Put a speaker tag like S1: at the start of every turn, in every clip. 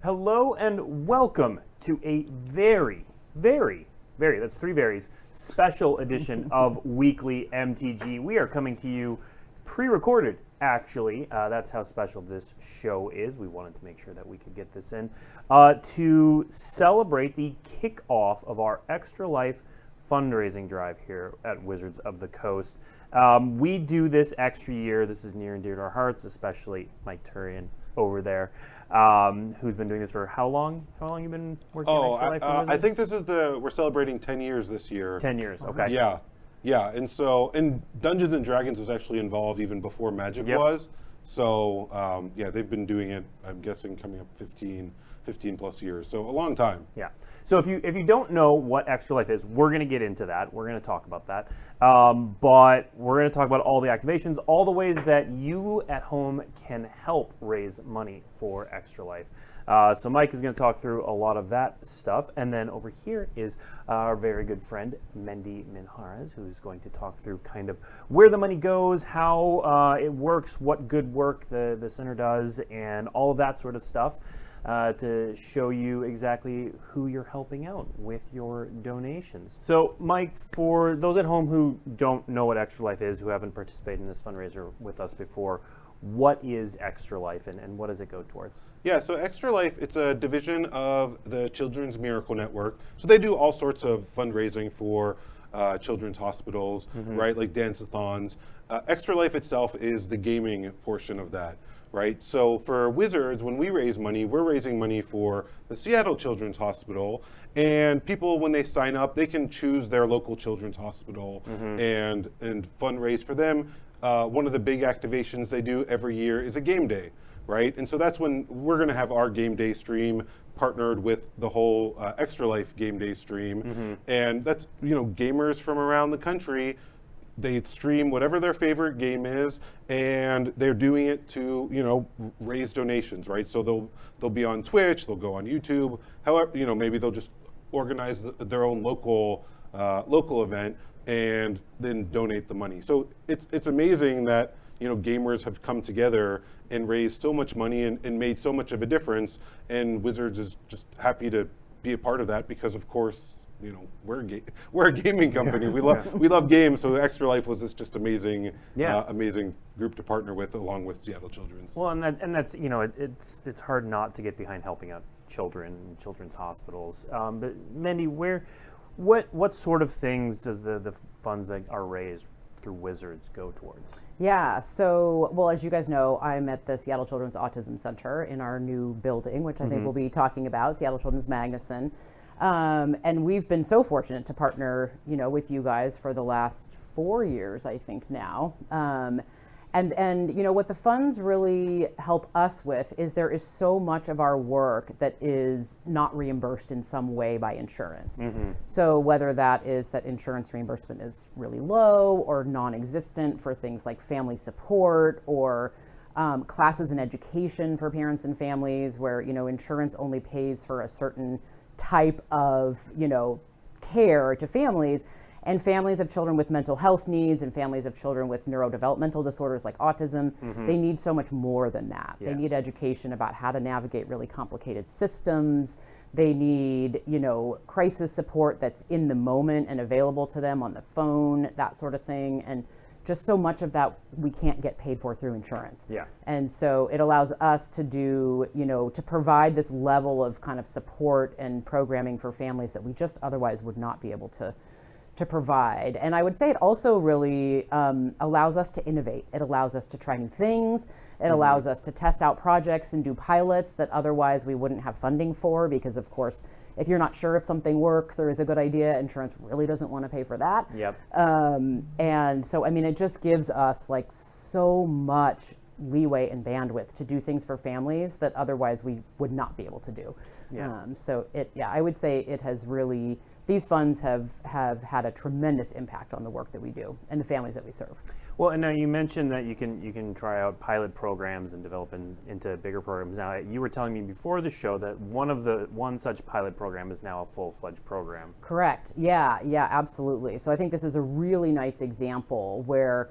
S1: Hello and welcome to a that's three varies, special edition of Weekly MTG. We are coming to you pre-recorded, actually. That's how special this show is. We wanted to make sure that we could get this in to celebrate the kickoff of our Extra Life fundraising drive here at Wizards of the Coast. We do this extra year. This is near and dear to our hearts, especially Mike Turian over there, who's been doing this for how long? How long you been working at Extra Life?
S2: I think this is we're celebrating 10 years this year.
S1: 10 years, okay.
S2: Yeah, and Dungeons and Dragons was actually involved even before Magic was. So, they've been doing it, I'm guessing, coming up 15 plus years. So a long time.
S1: Yeah. So if you don't know what Extra Life is, we're going to get into that. We're going to talk about that. But we're going to talk about all the activations, all the ways that you at home can help raise money for Extra Life. So Mike is going to talk through a lot of that stuff. And then over here is our very good friend, Mendy Minharas, who's going to talk through kind of where the money goes, how it works, what good work the center does, and all of that sort of stuff. To show you exactly who you're helping out with your donations. So, Mike, for those at home who don't know what Extra Life is, who haven't participated in this fundraiser with us before, what is Extra Life and what does it go towards?
S2: Yeah, so Extra Life, it's a division of the Children's Miracle Network. So they do all sorts of fundraising for children's hospitals, right, like dance-a-thons. Extra Life itself is the gaming portion of that. Right, so for Wizards, when we raise money, we're raising money for the Seattle Children's Hospital, and people, when they sign up, they can choose their local children's hospital and fundraise for them. One of the big activations they do every year is a game day, right? And so that's when we're going to have our game day stream partnered with the whole Extra Life game day stream, and that's gamers from around the country. They stream whatever their favorite game is, and they're doing it to, raise donations, right? So they'll be on Twitch, they'll go on YouTube. However, maybe they'll just organize their own local event and then donate the money. So it's amazing that gamers have come together and raised so much money and made so much of a difference. And Wizards is just happy to be a part of that because, of course, we're a gaming company. We love games. So Extra Life was this just amazing group to partner with, along with Seattle Children's.
S1: Well, and that's it's hard not to get behind helping out children and children's hospitals. But Mendy, what sort of things does the funds that are raised through Wizards go towards?
S3: Yeah, so, well, as you guys know, I'm at the Seattle Children's Autism Center in our new building, which I think we'll be talking about, Seattle Children's Magnuson. And we've been so fortunate to partner, with you guys for the last 4 years, I think now. And what the funds really help us with is there is so much of our work that is not reimbursed in some way by insurance. So whether that is that insurance reimbursement is really low or non-existent for things like family support or classes in education for parents and families where, insurance only pays for a certain type of, care to families, and families of children with mental health needs and families of children with neurodevelopmental disorders like autism, they need so much more than that. They need education about how to navigate really complicated systems. They need, crisis support that's in the moment and available to them on the phone, that sort of thing. And just so much of that we can't get paid for through insurance.
S1: Yeah.
S3: And so it allows us to do, to provide this level of kind of support and programming for families that we just otherwise would not be able to provide. And I would say it also really allows us to innovate. It allows us to try new things. It allows us to test out projects and do pilots that otherwise we wouldn't have funding for because, of course, if you're not sure if something works or is a good idea, insurance really doesn't want to pay for that.
S1: Yep.
S3: And so, it just gives us like so much leeway and bandwidth to do things for families that otherwise we would not be able to do.
S1: Yeah.
S3: I would say it has really, these funds have had a tremendous impact on the work that we do and the families that we serve.
S1: Well, and now you mentioned that you can try out pilot programs and develop into bigger programs. Now, you were telling me before the show that one such pilot program is now a full-fledged program.
S3: Correct. Yeah, absolutely. So I think this is a really nice example where,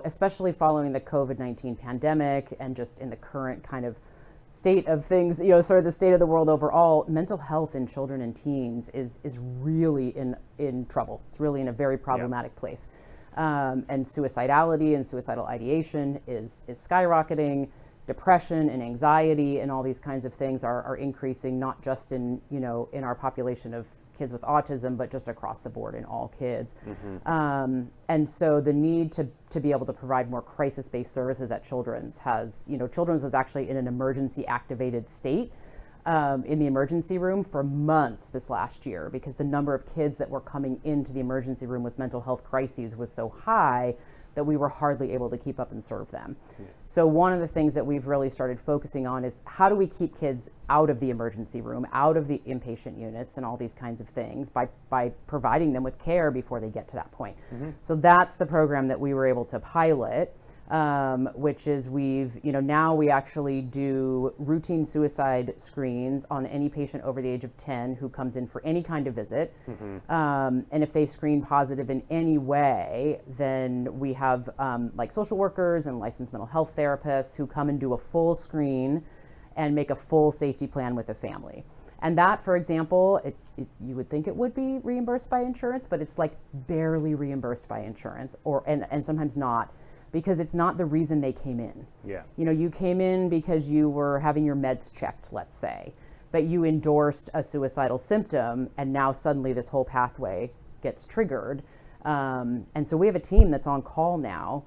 S3: especially following the COVID-19 pandemic and just in the current kind of state of things, sort of the state of the world overall, mental health in children and teens is really in trouble. It's really in a very problematic place. And suicidality and suicidal ideation is skyrocketing. Depression and anxiety and all these kinds of things are increasing, not just in our population of kids with autism, but just across the board in all kids. And so the need to be able to provide more crisis-based services at Children's Children's was actually in an emergency activated state in the emergency room for months this last year, because the number of kids that were coming into the emergency room with mental health crises was so high that we were hardly able to keep up and serve them. So one of the things that we've really started focusing on is how do we keep kids out of the emergency room, out of the inpatient units and all these kinds of things by providing them with care before they get to that point. So that's the program that we were able to pilot, which is now we actually do routine suicide screens on any patient over the age of 10 who comes in for any kind of visit. And if they screen positive in any way, then we have like social workers and licensed mental health therapists who come and do a full screen and make a full safety plan with the family. And that, for example, you would think it would be reimbursed by insurance, but it's like barely reimbursed by insurance, and sometimes not, because it's not the reason they came in.
S1: Yeah.
S3: You came in because you were having your meds checked, let's say, but you endorsed a suicidal symptom, and now suddenly this whole pathway gets triggered. And so we have a team that's on call now,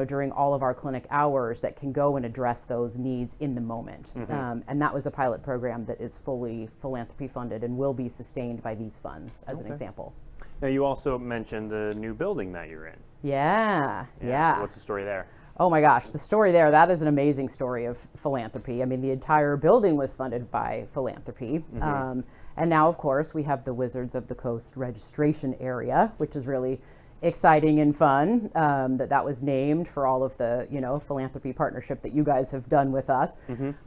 S3: during all of our clinic hours that can go and address those needs in the moment. And that was a pilot program that is fully philanthropy funded and will be sustained by these funds, as an example.
S1: Now, you also mentioned the new building that you're in.
S3: Yeah.
S1: So what's the story there?
S3: Oh my gosh, the story there, that is an amazing story of philanthropy. I mean, the entire building was funded by philanthropy. And now, of course, we have the Wizards of the Coast registration area, which is really exciting and fun, that was named for all of the, philanthropy partnership that you guys have done with us.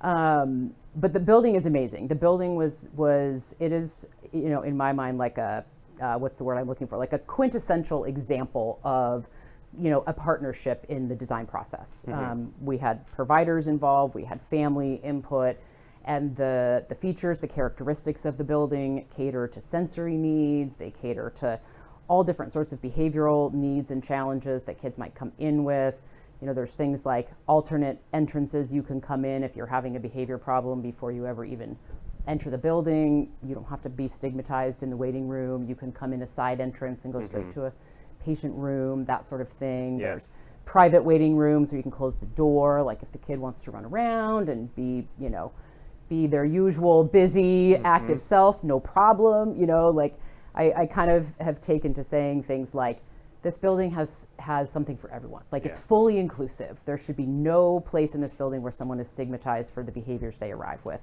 S3: But the building is amazing. The building it is, in my mind, like what's the word I'm looking for? Like a quintessential example of, a partnership in the design process. We had providers involved, we had family input, and the features, the characteristics of the building cater to sensory needs. They cater to all different sorts of behavioral needs and challenges that kids might come in with. There's things like alternate entrances you can come in if you're having a behavior problem before you ever even enter the building. You don't have to be stigmatized in the waiting room. You can come in a side entrance and go straight to a patient room, that sort of thing.
S1: Yeah.
S3: There's private waiting rooms where you can close the door, like if the kid wants to run around and be their usual busy, active self, no problem. I kind of have taken to saying things like, this building has something for everyone. Like it's fully inclusive. There should be no place in this building where someone is stigmatized for the behaviors they arrive with.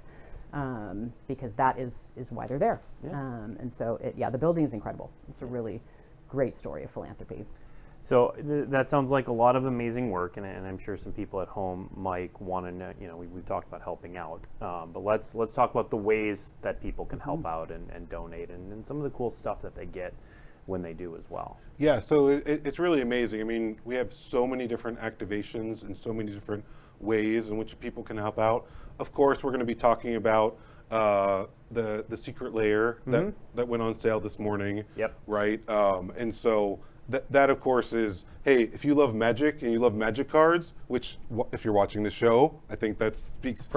S3: Because that is why they're there. And so, the building is incredible. It's a really great story of philanthropy.
S1: So that sounds like a lot of amazing work, and I'm sure some people at home might want to know, we've talked about helping out, but let's talk about the ways that people can help out and donate, and some of the cool stuff that they get when they do as well.
S2: Yeah, so it's really amazing. I mean, we have so many different activations and so many different ways in which people can help out. Of course, we're going to be talking about the secret layer that went on sale this morning.
S1: Yep.
S2: Right? And so that of course is, hey, if you love Magic and you love Magic cards, which if you're watching the show, I think that speaks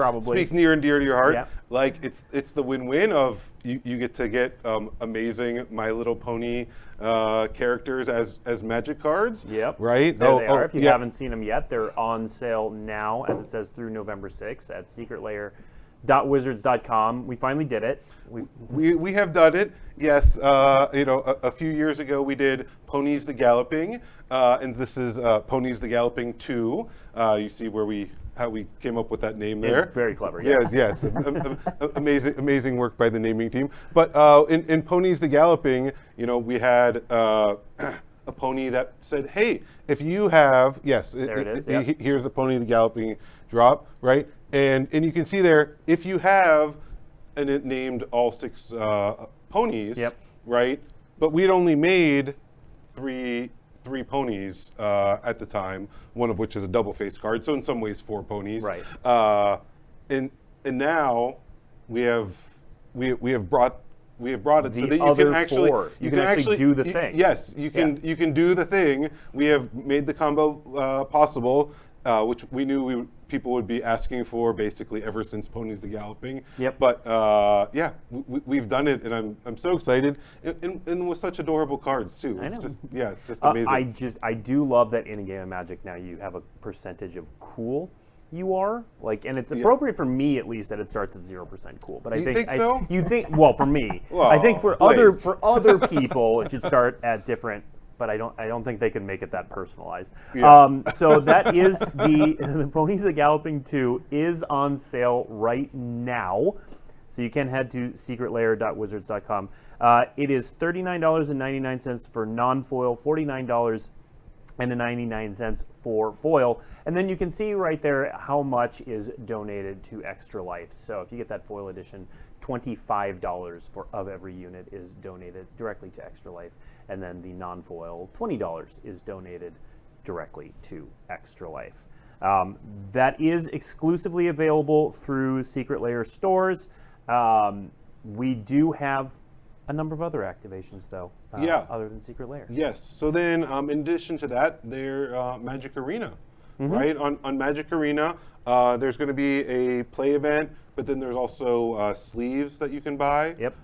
S2: near and dear to your heart.
S1: Yeah.
S2: Like it's the win-win of you get to get amazing My Little Pony characters as Magic cards.
S1: Yep.
S2: Right?
S1: There they are. If you haven't seen them yet, they're on sale now, as it says, through November 6th at secretlayer.wizards.com. We finally did it.
S2: We have done it. Yes. A few years ago we did Ponies the Galloping, and this is Ponies the Galloping 2. You see how we came up with that name there.
S1: Yeah, very clever. Yes.
S2: Yes. Amazing work by the naming team. But in Ponies the Galloping, we had a pony that said, "Hey, if you have
S1: there it is. Yep.
S2: Here's the Pony the Galloping drop, right?" And you can see there, if you have, and it named all 6 ponies, right? But we'd only made three ponies at the time, one of which is a double face card, so in some ways 4 ponies.
S1: Right.
S2: And now we have brought it so
S1: The
S2: that you
S1: other
S2: can actually
S1: four. You can actually do the thing.
S2: Yes, you can do the thing. We have made the combo possible, which we knew people would be asking for basically ever since Ponies the Galloping.
S1: Yep.
S2: But we've done it, and I'm so excited, and with such adorable cards too. It's
S1: know.
S2: it's just amazing.
S1: I do love that in a game of Magic now you have a percentage of cool you are and it's appropriate for me at least that it starts at 0% cool. But I
S2: You think so?
S1: You think well for me.
S2: Well,
S1: I think for
S2: Blake.
S1: other people it should start at different. But I don't think they can make it that personalized.
S2: Yeah.
S1: So that is the Ponies the Galloping 2 is on sale right now. So you can head to secretlair.wizards.com. It is $39.99 for non-foil, $49.99 for foil. And then you can see right there how much is donated to Extra Life. So if you get that foil edition, $25 of every unit is donated directly to Extra Life. And then the non-foil, $20 is donated directly to Extra Life. That is exclusively available through Secret Lair stores. We do have a number of other activations, though, other than Secret Lair.
S2: Yes. So then, in addition to that, there's Magic Arena, right? On Magic Arena, there's going to be a play event, but then there's also sleeves that you can buy.
S1: Yep.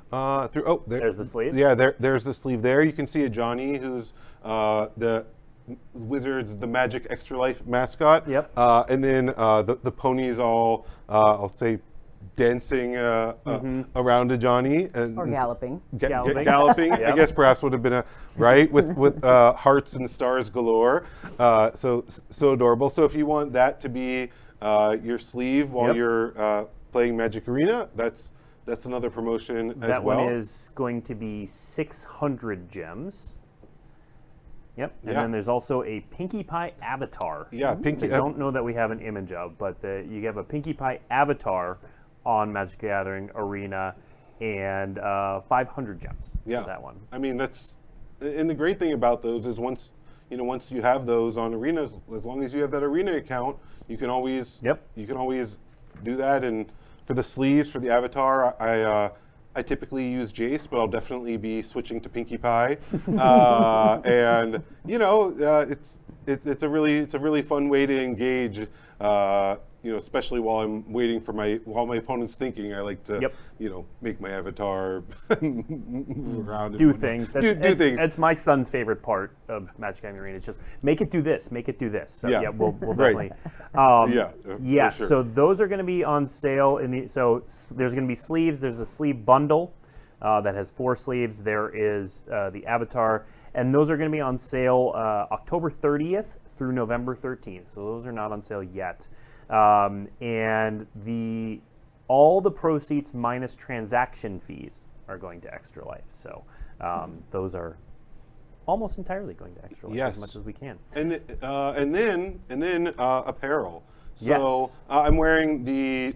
S2: There's
S1: the sleeve.
S2: Yeah, there's the sleeve there. You can see a Johnny, who's the Wizards, the Magic Extra Life mascot.
S1: Yep.
S2: And then the ponies all, I'll say, dancing around a Johnny
S3: Or galloping.
S2: Galloping.
S1: Yep.
S2: I guess perhaps would have been with hearts and stars galore. So adorable. So if you want that to be your sleeve while you're playing Magic Arena, that's another promotion as
S1: That
S2: well.
S1: one is going to be 600 gems. Yep. And then there's also a Pinkie Pie avatar.
S2: Yeah, Pinkie.
S1: I don't know that we have an image of, but you have a Pinkie Pie avatar on Magic the Gathering Arena, and 500 gems for that one.
S2: I mean, and the great thing about those is once you have those on Arena, as long as you have that Arena account, you can always do that. And for the sleeves, for the avatar, I typically use Jace, but I'll definitely be switching to Pinkie Pie. And it's a really fun way to engage. Especially while my opponent's thinking, I like to make my avatar move around,
S1: Do things.
S2: Do things.
S1: That's my son's favorite part of Magic Gathering Arena. It's just make it do this, make it do this. So we'll
S2: Right.
S1: definitely.
S2: For sure.
S1: So those are going to be on sale there's going to be sleeves. There's a sleeve bundle that has 4 sleeves. There is the avatar, and those are going to be on sale October 30th through November 13th. So those are not on sale yet. And all the proceeds minus transaction fees are going to Extra Life. So those are almost entirely going to Extra Life as much as we can.
S2: And then apparel. So
S1: Yes.
S2: I'm wearing the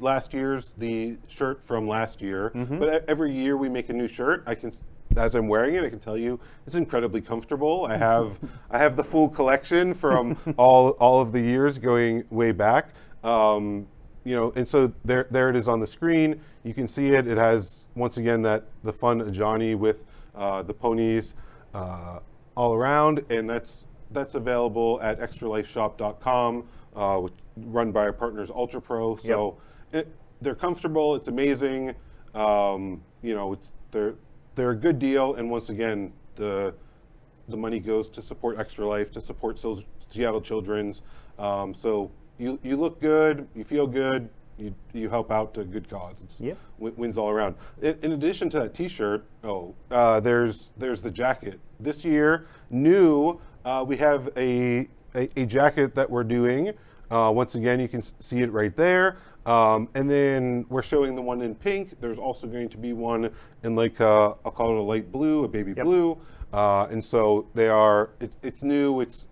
S2: shirt from last year, but every year we make a new shirt. As I'm wearing it, I can tell you it's incredibly comfortable. I have the full collection from all of the years going way back. And so there it is on the screen. You can see it. It has, once again, the fun Johnny with the ponies all around, and that's available at extralifeshop.com, which run by our partners Ultra Pro. So they're comfortable. It's amazing. They're a good deal, and once again, the money goes to support Extra Life, to support Seattle Children's. So you look good, you feel good, you help out a good cause. It's wins all around. In addition to that T-shirt, there's the jacket. This year, new, we have a jacket that we're doing. Once again, you can see it right there. And then we're showing the one in pink. There's also going to be one in I'll call it a light blue, a baby blue. And so they are, it's new. It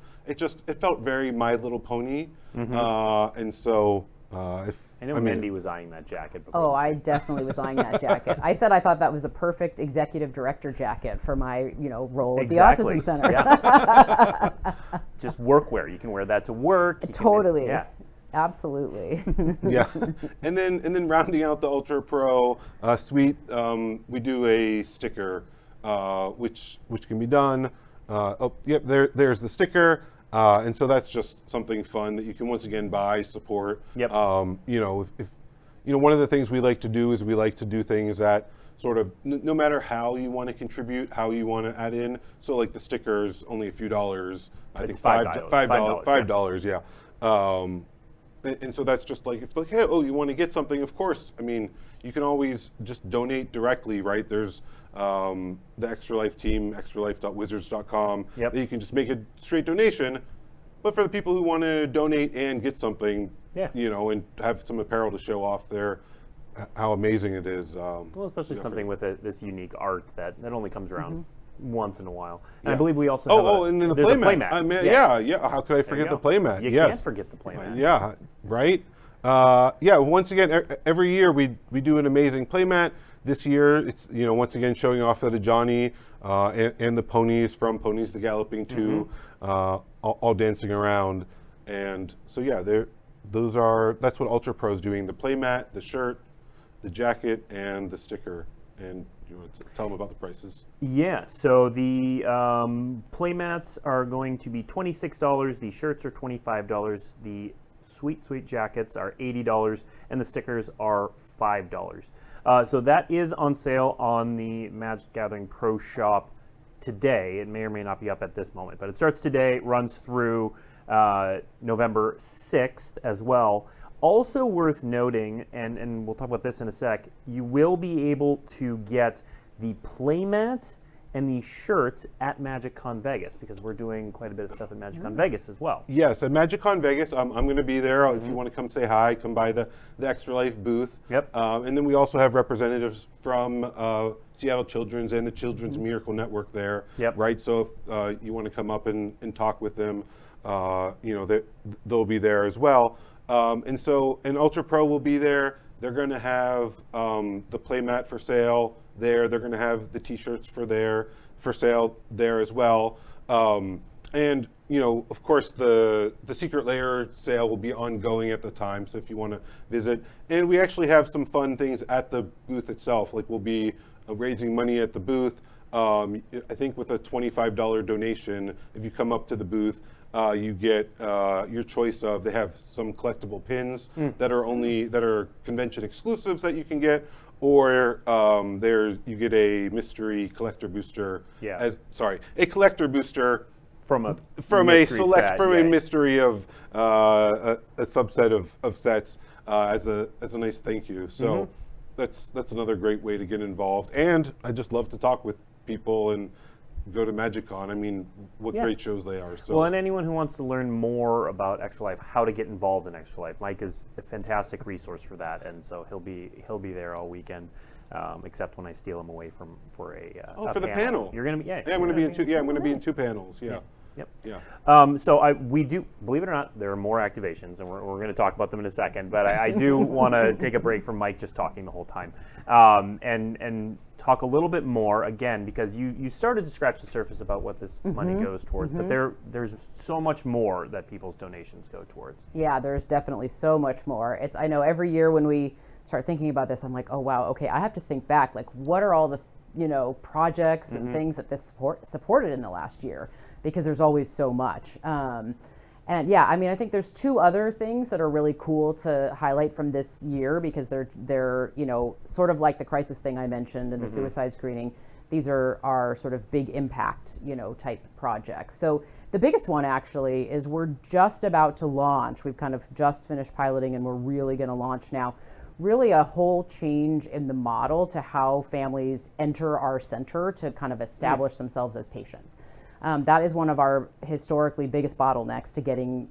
S2: felt very My Little Pony. And so
S1: I know Mindy was eyeing that jacket before.
S3: Oh, I definitely was eyeing that jacket. I said I thought that was a perfect executive director jacket for my, role at the Autism Center.
S1: Yeah. Just workwear. You can wear that to work.
S3: Totally. Absolutely.
S2: Yeah, and then rounding out the Ultra Pro suite, we do a sticker, which can be done. Oh, yep, there's the sticker, and so that's just something fun that you can once again buy, support.
S1: Yep.
S2: You know, if you know, one of the things we like to do is we like to do things that sort of no matter how you want to contribute, how you want to add in. So like the stickers, only a few dollars. I
S1: It's
S2: think
S1: $5.
S2: $5, yeah. And so that's just like, if like, hey, oh, you want to get something, of course, I mean, you can always just donate directly, right? There's the Extra Life team, extralife.wizards.com,
S1: Yep.
S2: that you can just make a straight donation. But for the people who want to donate and get something,
S1: Yeah.
S2: you know, and have some apparel to show off how amazing it is.
S1: Well, especially
S2: you know,
S1: something with this unique art that only comes around once in a while. And I
S2: Yeah.
S1: believe we also have
S2: and then the
S1: there's a
S2: playmat. I mean, yeah. How could I
S1: There you
S2: forget the
S1: go.
S2: playmat?
S1: You
S2: Yes.
S1: can't forget the playmat.
S2: Yeah, right. Yeah. Once again, every year we do an amazing playmat. This year, it's once again showing off that Johnny and the ponies from Ponies the Galloping 2, all dancing around, and so yeah, that's what Ultra Pro is doing: the playmat, the shirt, the jacket, and the sticker. And you want to tell them about the prices?
S1: Yeah, so the playmats are going to be $26, the shirts are $25, the sweet jackets are $80, and the stickers are $5. So that is on sale on the Magic Gathering Pro Shop today. It may or may not be up at this moment, but it starts today, runs through November 6th as well. Also worth noting, and we'll talk about this in a sec, you will be able to get the playmat and the shirts at MagicCon Vegas, because we're doing quite a bit of stuff at MagicCon Vegas as well.
S2: Yes, at MagicCon Vegas, I'm going to be there. If you want to come say hi, come by the Extra Life booth.
S1: Yep.
S2: And then we also have representatives from Seattle Children's and the Children's Miracle Network there.
S1: Yep.
S2: Right. So if you want to come up and talk with them, they'll be there as well. And Ultra Pro will be there. They're going to have the playmat for sale there. They're going to have the T-shirts for sale there as well. And of course, the Secret Lair sale will be ongoing at the time. So if you want to visit, and we actually have some fun things at the booth itself. Like we'll be raising money at the booth. I think with a $25 donation, if you come up to the booth, you get your choice of. They have some collectible pins that are convention exclusives that you can get, or you get a mystery collector booster.
S1: Yeah.
S2: A collector booster
S1: From a
S2: mystery of a subset of sets as a nice thank you. So that's another great way to get involved. And I just love to talk with people and go to MagicCon. I mean, what great shows they are. So.
S1: Well, and anyone who wants to learn more about Extra Life, how to get involved in Extra Life, Mike is a fantastic resource for that, and so he'll be there all weekend, except when I steal him away for
S2: the panel.
S1: You're gonna be
S2: I'm going to be in two. Yeah, I'm going to be in two panels. Yeah.
S1: Yep.
S2: Yeah.
S1: So we do, believe it or not, there are more activations, and we're going to talk about them in a second. But I do want to take a break from Mike just talking the whole time, and talk a little bit more again, because you started to scratch the surface about what this money goes towards, but there's so much more that people's donations go towards.
S3: Yeah, there's definitely so much more. I know every year when we start thinking about this, I'm like, oh wow, okay, I have to think back, like what are all the projects and things that this supported in the last year, because there's always so much. And yeah, I mean, I think there's two other things that are really cool to highlight from this year, because they're sort of like the crisis thing I mentioned and the suicide screening. These are our sort of big impact, type projects. So the biggest one actually is we're just about to launch. We've kind of just finished piloting and we're really going to launch now. Really a whole change in the model to how families enter our center to kind of establish themselves as patients. That is one of our historically biggest bottlenecks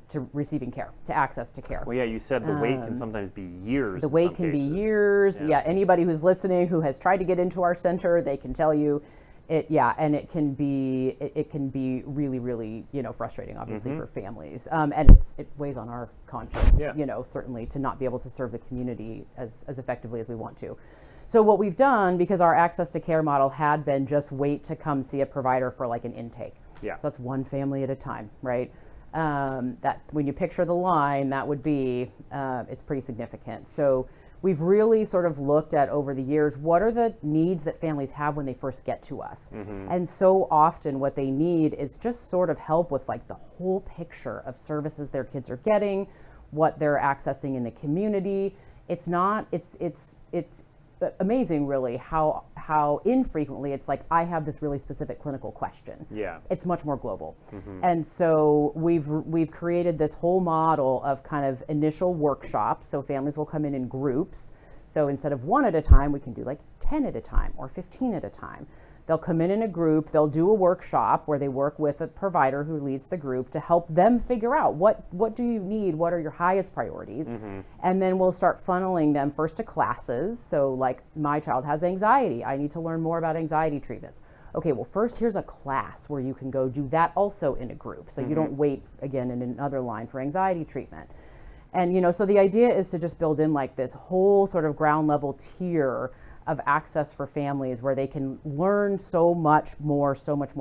S3: to receiving care, to access to care.
S1: Well, yeah, you said the wait can sometimes be years.
S3: The wait can be years. Yeah, anybody who's listening who has tried to get into our center, they can tell you it. Yeah, and it can be really, really frustrating, obviously, for families. And it weighs on our conscience, certainly, to not be able to serve the community as effectively as we want to. So what we've done, because our access to care model had been just wait to come see a provider for like an intake.
S1: Yeah.
S3: So that's one family at a time, right? That when you picture the line, that would be, it's pretty significant. So we've really sort of looked at over the years, what are the needs that families have when they first get to us? And so often what they need is just sort of help with like the whole picture of services their kids are getting, what they're accessing in the community. It's amazing really how infrequently it's like, I have this really specific clinical question.
S1: Yeah.
S3: It's much more global. And so we've created this whole model of kind of initial workshops. So families will come in groups. So instead of 1 at a time, we can do like 10 at a time or 15 at a time. They'll come in a group, they'll do a workshop where they work with a provider who leads the group to help them figure out what do you need, what are your highest priorities, and then we'll start funneling them first to classes. So like, my child has anxiety, I need to learn more about anxiety treatments. Okay, well first here's a class where you can go do that also in a group, so you don't wait again in another line for anxiety treatment. And so the idea is to just build in like this whole sort of ground level tier of access for families where they can learn so much more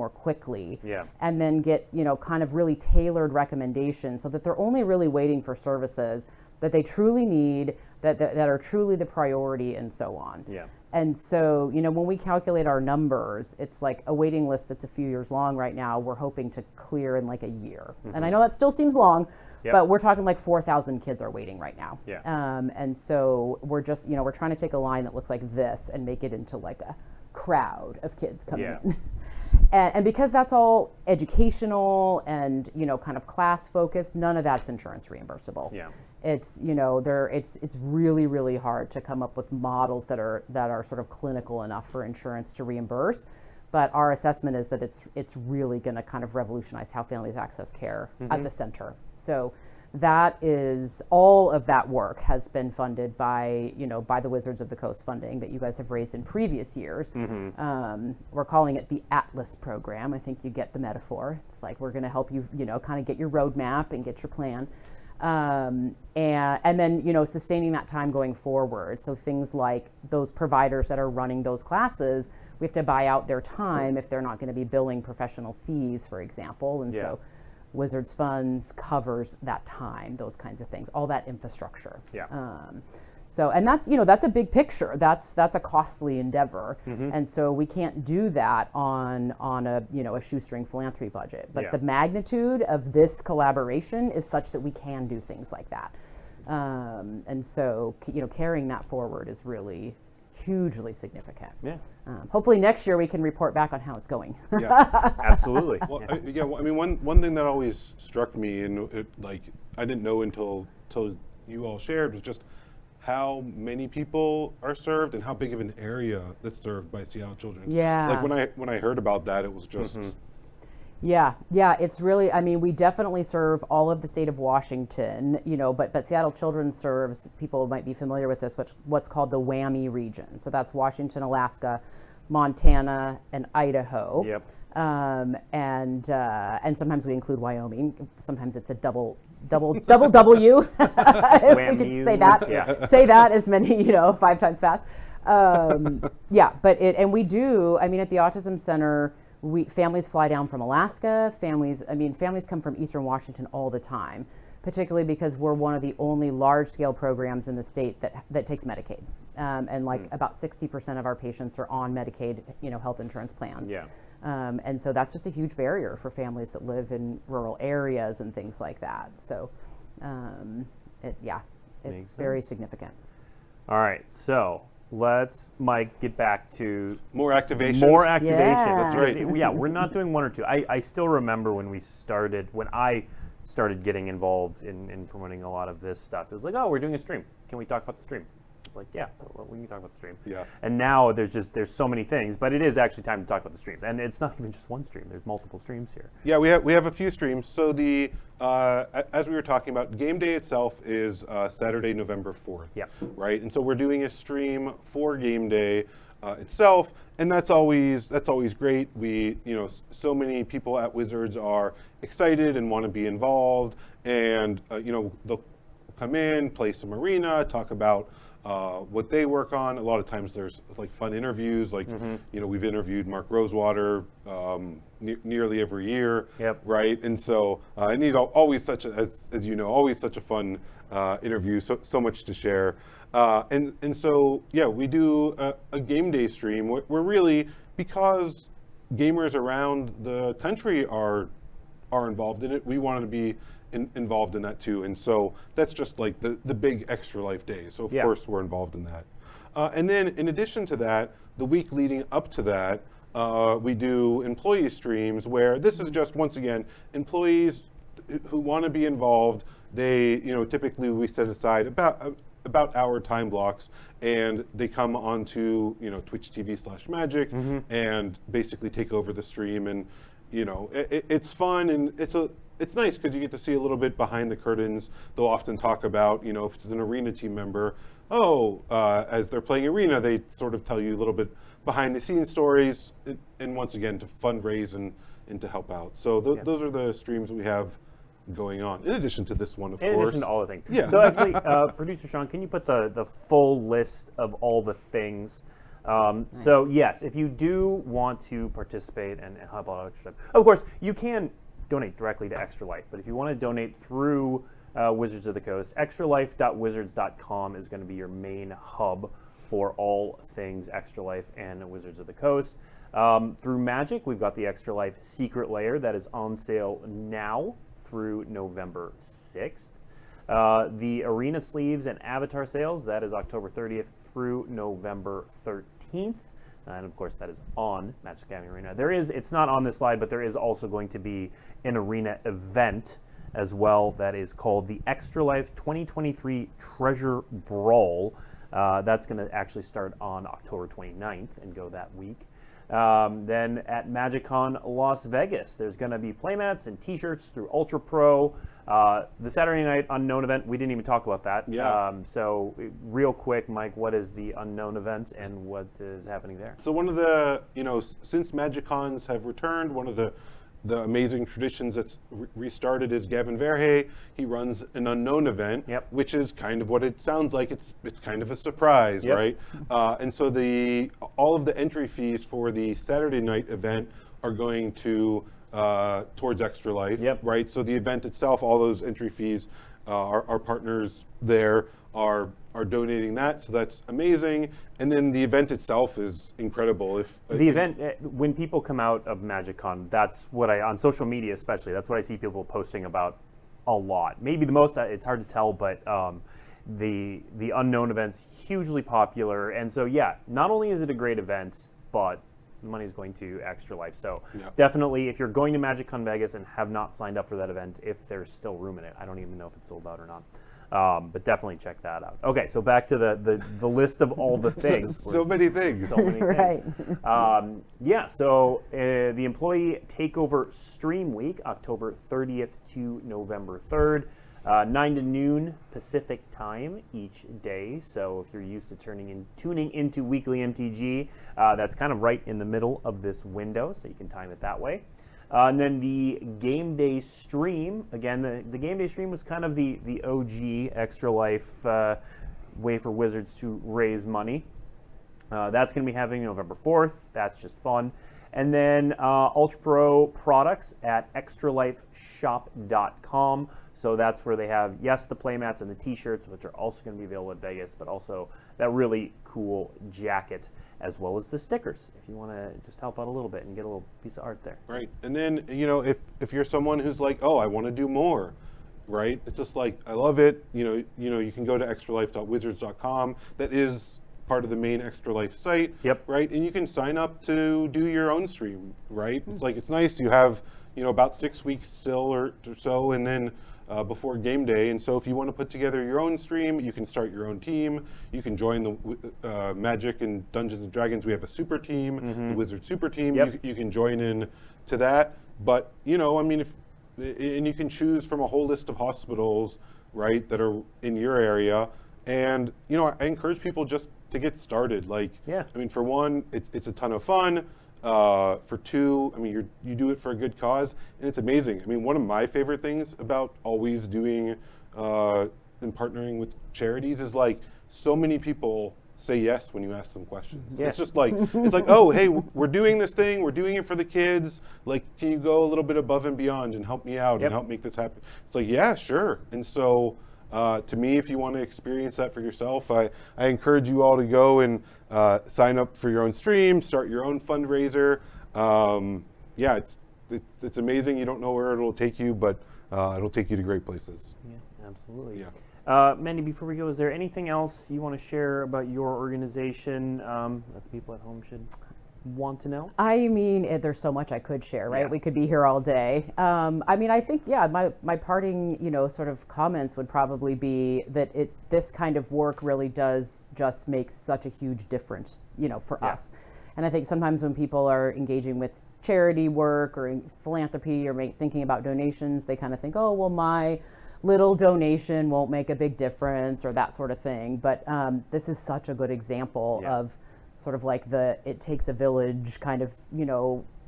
S3: quickly.
S1: Yeah.
S3: And then get, kind of really tailored recommendations so that they're only really waiting for services that they truly need, that are truly the priority, and so on.
S1: Yeah.
S3: And so, when we calculate our numbers, it's like a waiting list that's a few years long right now, we're hoping to clear in like a year. And I know that still seems long, but we're talking like 4,000 kids are waiting right now.
S1: Yeah.
S3: And so we're just, we're trying to take a line that looks like this and make it into like a crowd of kids coming in. And because that's all educational and, kind of class focused, none of that's insurance reimbursable.
S1: Yeah.
S3: It's, it's really, really hard to come up with models that are sort of clinical enough for insurance to reimburse. But our assessment is that it's really going to kind of revolutionize how families access care at the center. So that is, all of that work has been funded by the Wizards of the Coast funding that you guys have raised in previous years. We're calling it the Atlas program. I think you get the metaphor. It's like, we're going to help you, kind of get your roadmap and get your plan. And then, sustaining that time going forward. So things like those providers that are running those classes, we have to buy out their time if they're not going to be billing professional fees, for example. And so Wizards Funds covers that time, those kinds of things, all that infrastructure.
S1: Yeah.
S3: So, and that's, that's a big picture. That's a costly endeavor. And so we can't do that on a, a shoestring philanthropy budget. But the magnitude of this collaboration is such that we can do things like that. And so, carrying that forward is really hugely significant.
S1: Yeah.
S3: Hopefully next year we can report back on how it's going.
S1: Absolutely.
S2: Well, I mean, one thing that always struck me, and I didn't know until you all shared, was just how many people are served and how big of an area that's served by Seattle Children's.
S3: Yeah.
S2: Like when I heard about that, it was just.
S3: Yeah, it's really, we definitely serve all of the state of Washington, but Seattle Children's serves, people might be familiar with this, what's called the WWAMI region. So that's Washington, Alaska, Montana, and Idaho.
S1: Yep.
S3: And sometimes we include Wyoming. Sometimes it's a double W. If we could say that.
S1: Yeah.
S3: Say that as many, 5 times fast. But we do, at the Autism Center, families fly down from Alaska. Families come from Eastern Washington all the time, particularly because we're one of the only large-scale programs in the state that takes Medicaid. And about 60% of our patients are on Medicaid, health insurance plans.
S1: Yeah.
S3: And so that's just a huge barrier for families that live in rural areas and things like that. So, it's very significant.
S1: All right, so let's, Mike, get back to
S2: More activation.
S3: Yeah.
S2: That's right.
S1: Yeah, we're not doing 1 or 2. I still remember when I started getting involved in promoting a lot of this stuff. It was like, oh, we're doing a stream. Can we talk about the stream? It's like, yeah, well, we can talk about the stream.
S2: Yeah.
S1: And now there's so many things, but it is actually time to talk about the streams. And it's not even just one stream. There's multiple streams here.
S2: Yeah, we have a few streams. So as we were talking about, game day itself is Saturday, November 4th.
S1: Yeah.
S2: Right, and so we're doing a stream for game day itself, and that's always great. We, so many people at Wizards are excited and want to be involved, and they'll come in, play some arena, talk about what they work on. A lot of times there's like fun interviews, like we've interviewed Mark Rosewater nearly every year,
S1: Yep.
S2: right? And so always such a, as you know, always such a fun interview, so much to share. And so yeah, we do a game day stream. We're really, because gamers around the country are involved in it, we wanted to be involved in that too. And so that's just like the big Extra Life day. So of course we're involved in that. And then in addition to that, the week leading up to that, we do employee streams where this is just, once again, employees who want to be involved. They, typically we set aside about hour time blocks, and they come onto Twitch TV/Magic and basically take over the stream. And it's fun, and it's nice because you get to see a little bit behind the curtains. They'll often talk about, if it's an arena team member, as they're playing arena, they sort of tell you a little bit behind the scenes stories, and once again to fundraise and to help out. So those are the streams we have going on, in addition to this one, of course.
S1: In addition to all the things.
S2: Yeah.
S1: So actually, producer Sean, can you put the full list of all the things? So yes, if you do want to participate and help out Extra Life, of course, you can donate directly to Extra Life, but if you want to donate through Wizards of the Coast, extralife.wizards.com is going to be your main hub for all things Extra Life and Wizards of the Coast. Through Magic, we've got the Extra Life Secret Lair that is on sale now through November 6th. The Arena Sleeves and Avatar sales, that is October 30th through November 13th. And of course, that is on Magic the Gathering Arena. It's not on this slide, but there is also going to be an arena event as well that is called the Extra Life 2023 Treasure Brawl. That's going to actually start on October 29th and go that week. Then at MagicCon Las Vegas, there's going to be playmats and t-shirts through Ultra Pro. The Saturday night Unknown event, we didn't even talk about that.
S2: Yeah.
S1: So real quick, Mike, what is the Unknown event and what is happening there?
S2: So one of the, since MagicCons have returned, one of the amazing traditions that's restarted is Gavin Verhey. He runs an Unknown event, which is kind of what it sounds like. It's kind of a surprise, right? And so all of the entry fees for the Saturday night event are going to towards Extra Life, right? So the event itself, all those entry fees, our partners there are donating that, so that's amazing. And then the event itself is incredible.
S1: Event, when people come out of MagicCon, that's what on social media especially, that's what I see people posting about a lot. Maybe the most, it's hard to tell, but the Unknown event's hugely popular. And so yeah, not only is it a great event, but money is going to Extra Life. So definitely, if you're going to MagicCon Vegas and have not signed up for that event, if there's still room in it, I don't even know if it's sold out or not. But definitely check that out. Okay, so back to the list of all the things.
S2: So many things.
S1: So many
S3: Right.
S1: things. So the Employee Takeover Stream Week, October 30th to November 3rd, 9 to noon Pacific time each day. So if you're used to tuning into Weekly MTG, that's kind of right in the middle of this window, so you can time it that way. And then the game day stream, again, the game day stream was kind of the OG Extra Life way for Wizards to raise money. That's going to be happening November 4th. That's just fun. And then Ultra Pro products at extralifeshop.com. So that's where they have, the playmats and the t-shirts, which are also going to be available at Vegas, but also that really cool jacket, as well as the stickers, if you want to just help out a little bit and get a little piece of art there.
S2: Right. And then, if you're someone who's like, oh, I want to do more, right? It's just like, I love it. You can go to extralife.wizards.com. That is part of the main Extra Life site, right? And you can sign up to do your own stream, right? It's like, it's nice. You have, about 6 weeks still or so, and then before game day. And so if you want to put together your own stream, you can start your own team. You can join the Magic and Dungeons and Dragons. We have a super team, the Wizard super team. You can join in to that. But, and you can choose from a whole list of hospitals, right, that are in your area. And, I encourage people just to get started. For one, it's a ton of fun. For two, you do it for a good cause, and it's amazing. One of my favorite things about always doing and partnering with charities is so many people say yes when you ask them questions.
S1: Yeah.
S2: It's just like, it's like, oh, hey, we're doing this thing, we're doing it for the kids. Like, can you go a little bit above and beyond and help me out
S1: Yep.
S2: and help make this happen? It's like, yeah, sure. And so, to me, if you want to experience that for yourself, I encourage you all to go and sign up for your own stream, start your own fundraiser. Yeah, it's amazing. You don't know where it'll take you, but it'll take you to great places.
S1: Yeah, absolutely.
S2: Yeah.
S1: Mandy, before we go, is there anything else you want to share about your organization that the people at home should want to know?
S3: I mean, there's so much I could share, right?
S1: Yeah.
S3: We could be here all day. I mean, I think, yeah, my parting, sort of comments would probably be that this kind of work really does just make such a huge difference, for
S1: Yeah.
S3: us. And I think sometimes when people are engaging with charity work or philanthropy or thinking about donations, they kind of think, oh, well, my little donation won't make a big difference or that sort of thing. But this is such a good example
S1: Yeah.
S3: of sort of like it takes a village kind of,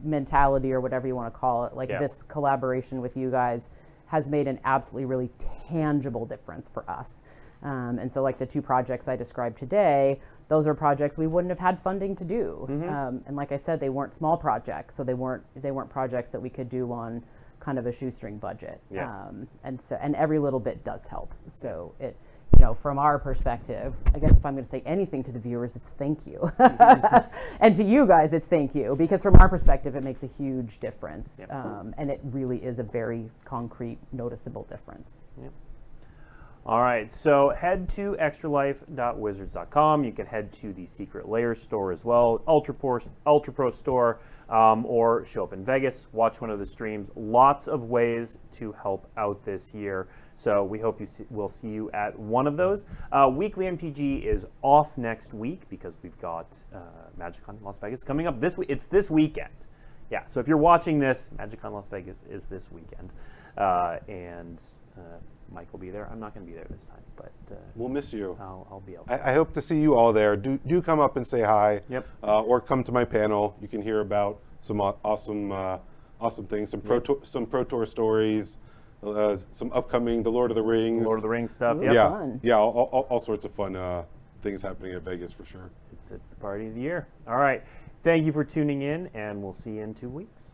S3: mentality or whatever you want to call it. Like
S1: Yeah.
S3: this collaboration with you guys has made an absolutely really tangible difference for us. And so like the 2 projects I described today, those are projects we wouldn't have had funding to do. And like I said, they weren't small projects. So they weren't projects that we could do on kind of a shoestring budget.
S1: Yeah.
S3: And every little bit does help. So it, from our perspective, I guess if I'm going to say anything to the viewers, it's thank you. And to you guys, it's thank you. Because from our perspective, it makes a huge difference.
S1: Yep.
S3: And it really is a very concrete, noticeable difference.
S1: Yep. All right, so head to extralife.wizards.com. You can head to the Secret Layer store as well, Ultra Pro store, or show up in Vegas, watch one of the streams. Lots of ways to help out this year. So we hope we'll see you at one of those. Weekly MTG is off next week because we've got MagicCon Las Vegas coming up this week. It's this weekend. Yeah, so if you're watching this, MagicCon Las Vegas is this weekend. Mike will be there. I'm not going to be there this time, but
S2: We'll miss you.
S1: I'll be able.
S2: I hope to see you all there. Do come up and say hi.
S1: Yep.
S2: Or come to my panel. You can hear about some awesome things, some Pro Tour stories, some upcoming The Lord of the Rings.
S1: Lord of the Rings stuff.
S3: Ooh.
S1: Yep.
S2: Yeah,
S3: Fun.
S2: yeah, all sorts of fun things happening at Vegas for sure.
S1: It's the party of the year. All right. Thank you for tuning in, and we'll see you in 2 weeks.